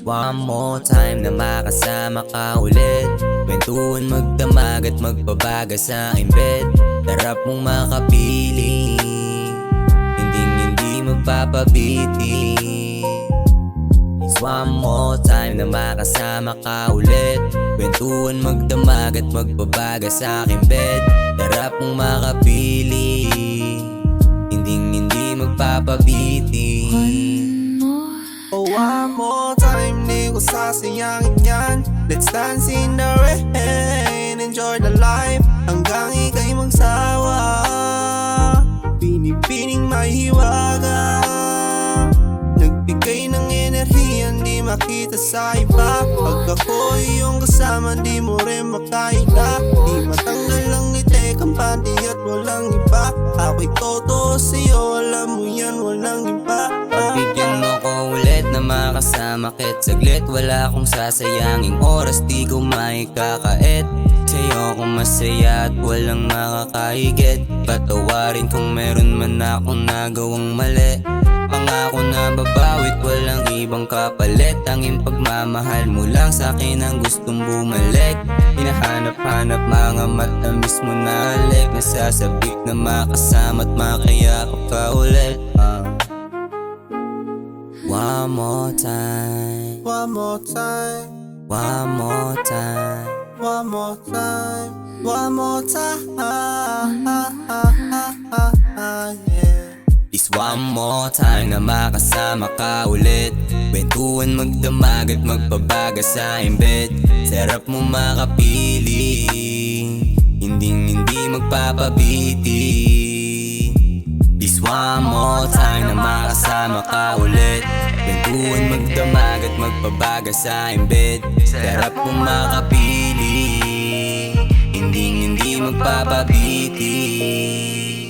One more time na makasama ka ulit. Kwentuhan, magdamag at magbabaga sa aking bed. Tarap mong makapiling, hindi magpapabiting. It's one more time na makasama ka ulit. Kwentuhan, magdamag at magbabaga sa aking bed. Tarap mong makapiling, hindi magpapabiting. Oh, one more time, di ko sasayangin yan. Let's dance in the rain, enjoy the life hanggang ika'y magsawa. Pinipining mahiwaga, nagbigay ng enerhiya di makita sa iba. Pag ako iyong kasama, di mo rin makaila. Di matanggal ang ngiti, kampante at walang iba. Ako'y totoo sa'yo, alam mo yan, walang iba. Pagbigyan mo ko ulit na makasama kahit saglit. Wala akong sasayanging oras, di ko maikakait. Sa'yo kung masaya at walang makakahigit. Patawarin kung meron man akong nagawang mali. Pangako na babawit, walang ibang kapalit. Tanging pagmamahal mo lang sa'kin ang gustong bumalik. Hinahanap-hanap mga matamis mo na halik. Nasasabik na makasama at makayakap ka ulit. One more time, One more time, one more time, one more time, one more time, yeah. It's one more time na makasama ka ulit. Kwentuhan, magdamag at magbabaga sa aking bed. Sarap mo makapiling, hindi magpapabiting. This one more time na makasama ka ulit. Kwentuhan, magdamag at magbabaga sa aking bed. Sarap mo makapiling, hindi magpapabiting.